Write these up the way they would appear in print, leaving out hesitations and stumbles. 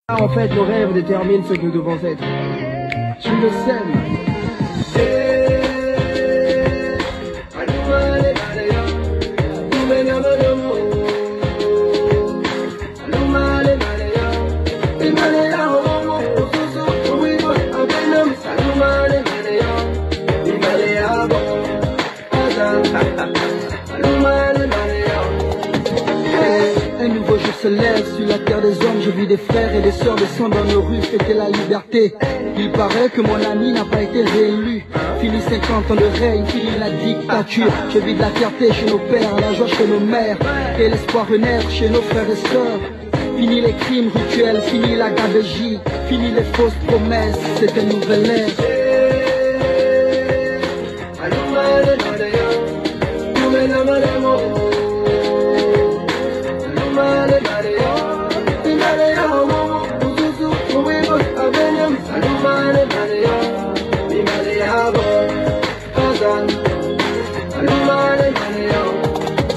En fait, le rêve détermine ce que nous devons être. Tu le sais. Un nouveau jour se lève sur la terre des hommes. Je vis des frères et des sœurs descendre dans nos rues, fêter la liberté. Il paraît que mon ami n'a pas été réélu. Fini 50 ans de règne, fini la dictature. Je vis de la fierté chez nos pères, la joie chez nos mères, et l'espoir renaître chez nos frères et sœurs. Fini les crimes rituels, fini la gabegie, fini les fausses promesses, c'est une nouvelle ère.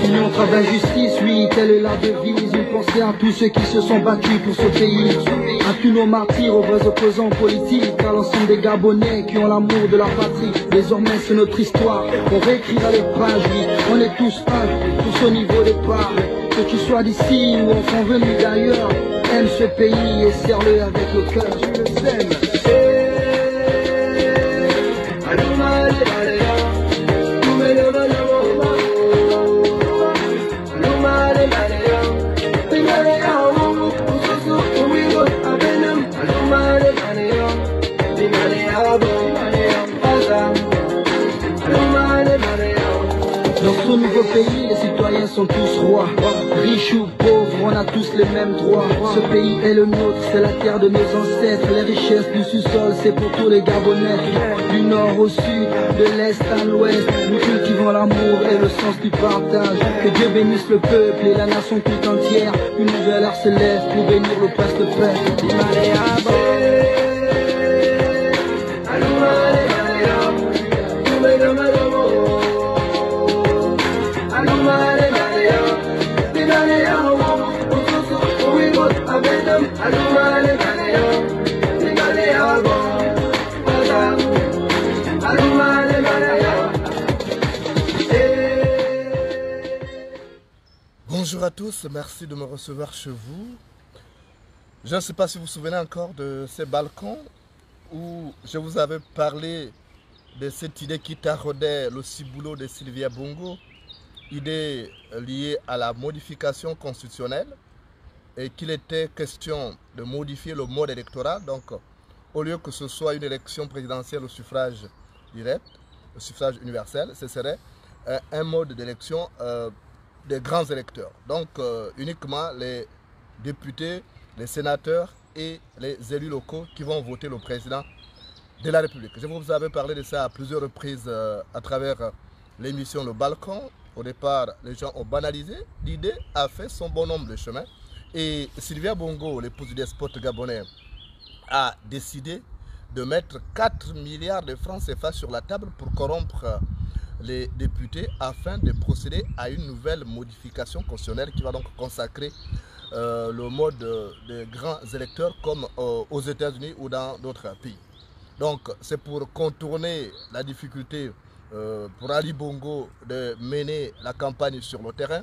Union, travail, justice, oui, telle est la devise. Une pensée à tous ceux qui se sont battus pour ce pays. À tous nos martyrs, aux vrais opposants politiques, à l'ensemble des Gabonais qui ont l'amour de la patrie. Désormais c'est notre histoire, on réécrira les pages, oui. On est tous un, tous au niveau des parts. Que tu sois d'ici ou enfant venu d'ailleurs, aime ce pays et serre-le avec le cœur. Je le sème. Dans ce nouveau pays, les citoyens sont tous rois. Riches ou pauvres, on a tous les mêmes droits. Ce pays est le nôtre, c'est la terre de nos ancêtres. Les richesses du sous-sol, c'est pour tous les Gabonais. Du nord au sud, de l'est à l'ouest, nous cultivons l'amour et le sens du partage. Que Dieu bénisse le peuple et la nation tout entière. Une nouvelle ère se lève pour bénir l'oppresse de paix. Bonjour à tous, merci de me recevoir chez vous. Je ne sais pas si vous vous souvenez encore de ces balcons où je vous avais parlé de cette idée qui taraudait le ciboulot de Sylvia Bongo, idée liée à la modification constitutionnelle et qu'il était question de modifier le mode électoral. Donc, au lieu que ce soit une élection présidentielle au suffrage direct, au suffrage universel, ce serait un mode d'élection des grands électeurs. Donc, uniquement les députés, les sénateurs et les élus locaux qui vont voter le président de la République. Je vous avais parlé de ça à plusieurs reprises à travers l'émission Le Balcon. Au départ, les gens ont banalisé. L'idée a fait son bon nombre de chemins. Et Sylvia Bongo, l'épouse du despote gabonais, a décidé de mettre 4 milliards de francs CFA sur la table pour corrompre les députés afin de procéder à une nouvelle modification constitutionnelle qui va donc consacrer le mode des grands électeurs comme aux États-Unis ou dans d'autres pays. Donc c'est pour contourner la difficulté pour Ali Bongo de mener la campagne sur le terrain.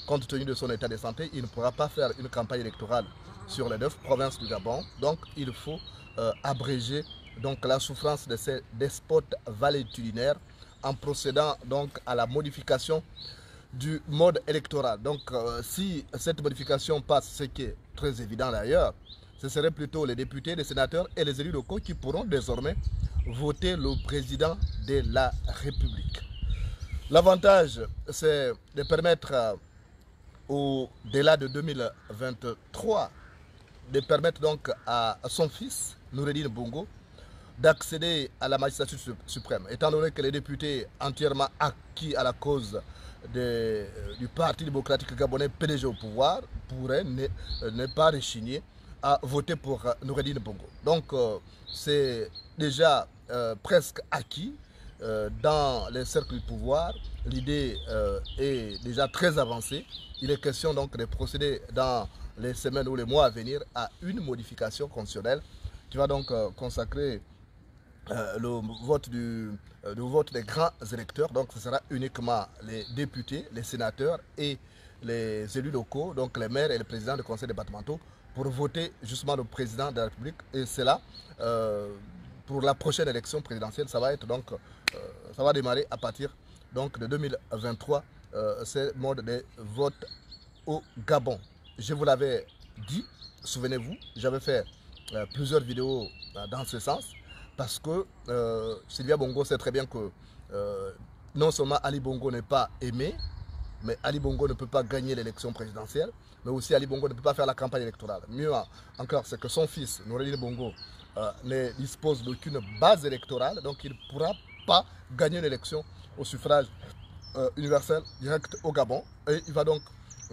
Compte tenu de son état de santé, il ne pourra pas faire une campagne électorale sur les 9 provinces du Gabon. Donc il faut abréger donc, la souffrance de ces despotes valétudinaires en procédant donc à la modification du mode électoral. Donc si cette modification passe, ce qui est très évident d'ailleurs, ce serait plutôt les députés, les sénateurs et les élus locaux qui pourront désormais voter le président de la République. L'avantage, c'est de permettre au-delà de 2023, de permettre donc à son fils, Noureddine Bongo, d'accéder à la magistrature suprême, étant donné que les députés entièrement acquis à la cause du Parti démocratique gabonais PDG au pouvoir pourraient ne pas rechigner à voter pour Noureddine Bongo. Donc c'est déjà presque acquis dans les cercles du pouvoir. L'idée est déjà très avancée. Il est question donc de procéder dans les semaines ou les mois à venir à une modification constitutionnelle qui va donc consacrer le vote des grands électeurs. Donc ce sera uniquement les députés, les sénateurs et les élus locaux, donc les maires et les présidents de conseils départementaux, pour voter justement le président de la République. Et c'est là, pour la prochaine élection présidentielle, ça va être donc, ça va démarrer à partir donc de 2023, ce mode de vote au Gabon. Je vous l'avais dit, souvenez-vous, j'avais fait plusieurs vidéos dans ce sens, parce que Sylvia Bongo sait très bien que non seulement Ali Bongo n'est pas aimé, mais Ali Bongo ne peut pas gagner l'élection présidentielle, mais aussi Ali Bongo ne peut pas faire la campagne électorale. Mieux encore, c'est que son fils, Noureddine Bongo, ne dispose d'aucune base électorale, donc il ne pourra pas gagner l'élection au suffrage universel direct au Gabon. Et il va donc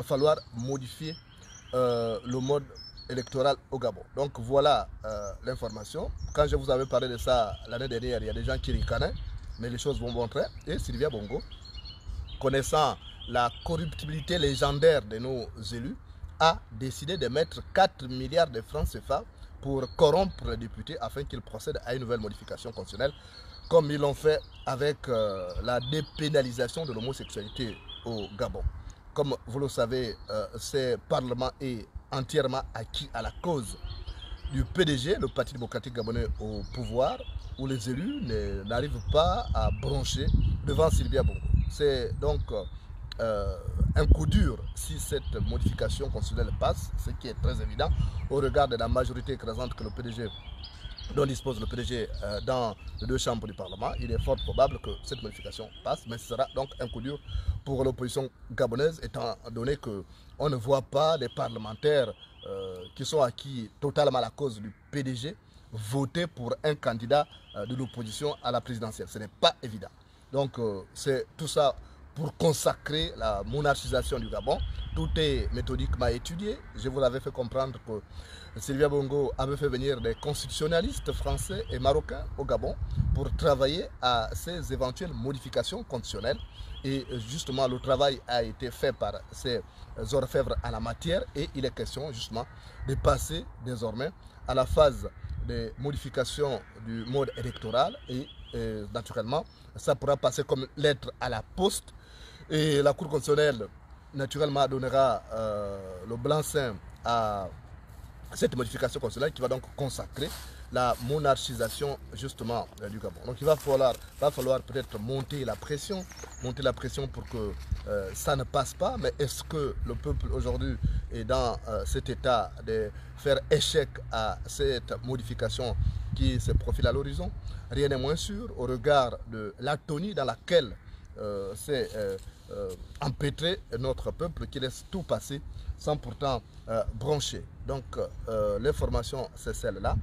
falloir modifier le mode électoral au Gabon. Donc voilà l'information. Quand je vous avais parlé de ça l'année dernière, il y a des gens qui ricanaient, mais les choses vont bon train. Et Sylvia Bongo, connaissant la corruptibilité légendaire de nos élus, a décidé de mettre 4 milliards de francs CFA pour corrompre les députés afin qu'ils procèdent à une nouvelle modification constitutionnelle, comme ils l'ont fait avec la dépénalisation de l'homosexualité au Gabon. Comme vous le savez, ce Parlement est entièrement acquis à la cause du PDG, le Parti démocratique gabonais au pouvoir, où les élus n'arrivent pas à broncher devant Sylvia Bongo. C'est donc un coup dur si cette modification constitutionnelle passe, ce qui est très évident au regard de la majorité écrasante que le PDG, dont dispose le PDG dans les deux chambres du Parlement. Il est fort probable que cette modification passe, mais ce sera donc un coup dur pour l'opposition gabonaise, étant donné qu'on ne voit pas des parlementaires qui sont acquis totalement à la cause du PDG voter pour un candidat de l'opposition à la présidentielle. Ce n'est pas évident. Donc c'est tout ça pour consacrer la monarchisation du Gabon. Tout est méthodiquement étudié. Je vous l'avais fait comprendre que Sylvia Bongo avait fait venir des constitutionnalistes français et marocains au Gabon pour travailler à ces éventuelles modifications constitutionnelles. Et justement, le travail a été fait par ces orfèvres en la matière et il est question justement de passer désormais à la phase de modification du mode électoral et naturellement, ça pourra passer comme lettre à la poste et la Cour constitutionnelle naturellement donnera le blanc-seing à cette modification constitutionnelle qui va donc consacrer la monarchisation justement du Gabon. Donc il va falloir peut-être monter la pression pour que ça ne passe pas. Mais est-ce que le peuple aujourd'hui est dans cet état de faire échec à cette modification qui se profile à l'horizon? Rien n'est moins sûr au regard de l'atonie dans laquelle s'est empêtré notre peuple qui laisse tout passer sans pourtant broncher. Donc l'information c'est celle-là.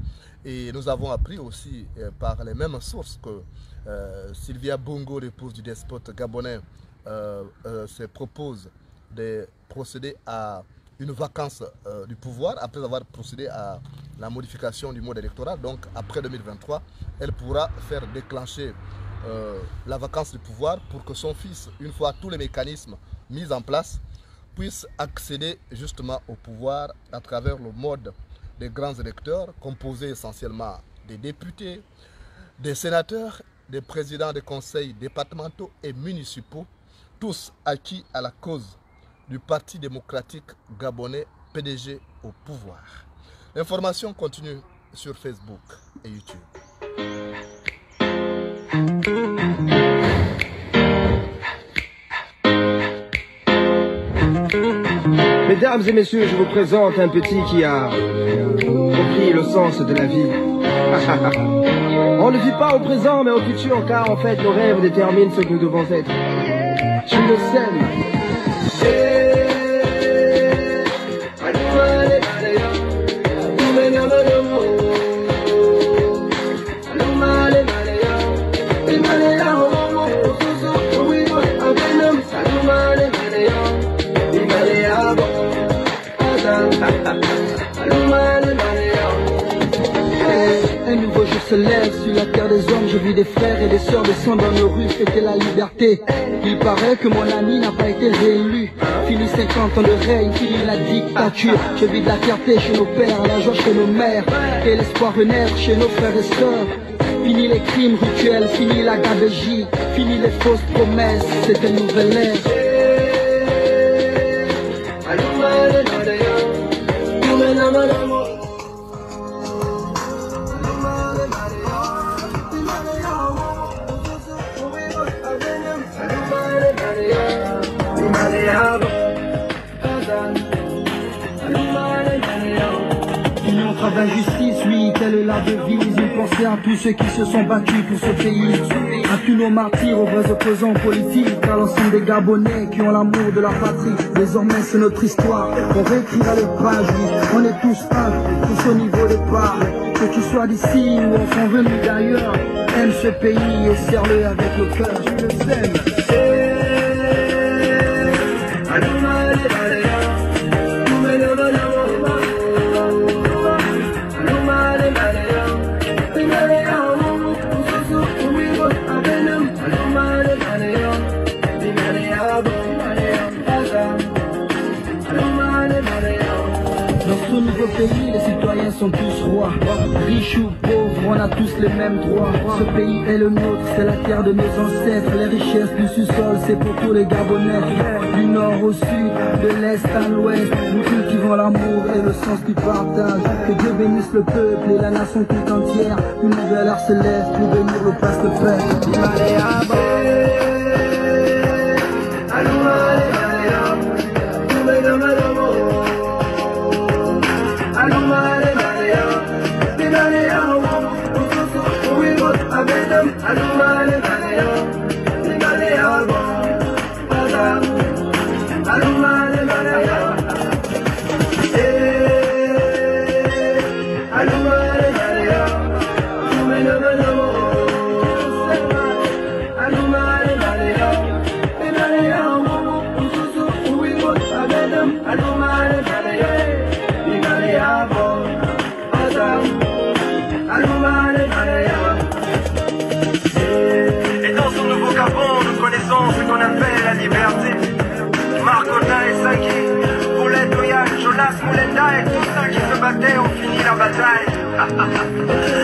Et nous avons appris aussi par les mêmes sources que Sylvia Bongo, l'épouse du despote gabonais, se propose de procéder à une vacance du pouvoir après avoir procédé à la modification du mode électoral. Donc après 2023, elle pourra faire déclencher la vacance du pouvoir pour que son fils, une fois tous les mécanismes mis en place, puisse accéder justement au pouvoir à travers le mode des grands électeurs composés essentiellement des députés, des sénateurs, des présidents des conseils départementaux et municipaux, tous acquis à la cause du Parti démocratique gabonais PDG au pouvoir. L'information continue sur Facebook et YouTube. Mesdames et messieurs, je vous présente un petit qui a compris le sens de la vie. On ne vit pas au présent mais au futur, car en fait nos rêves déterminent ce que nous devons être. Je le sème. Un nouveau jour se lève sur la terre des hommes. Je vis des frères et des sœurs descendre dans nos rues, fêter la liberté. Il paraît que mon ami n'a pas été réélu. Fini 50 ans de règne, fini la dictature. Je vis de la fierté chez nos pères, la joie chez nos mères, et l'espoir renaître chez nos frères et sœurs. Fini les crimes rituels, fini la gabegie, fini les fausses promesses, c'est une nouvelle ère. Union, travail, justice, oui, telle est la devise. Une pensée à tous ceux qui se sont battus pour ce pays. À tous nos martyrs, aux vrais opposants politiques, à l'ensemble des Gabonais qui ont l'amour de la patrie. Désormais c'est notre histoire, on réécrira les pages, oui. On est tous un, tous au niveau des parts. Que tu sois d'ici ou enfin venu d'ailleurs, aime ce pays et serre-le avec le cœur, je le sème. Dans ce nouveau pays, les citoyens sont tous rois. Riches ou pauvres, on a tous les mêmes droits. Ce pays est le nôtre, c'est la terre de nos ancêtres. Les richesses du sous-sol, c'est pour tous les Gabonais. Du nord au sud, de l'est à l'ouest, nous cultivons l'amour et le sens du partage. Que Dieu bénisse le peuple et la nation tout entière. Une nouvelle art se lève pour venir le place de paix. Et dans ce nouveau Gabon, nous connaissons ce qu'on appelle la liberté. Marcota et Saki, Paulette, Loyal, Jonas, Moulenda et tous ceux qui se battaient ont fini la bataille.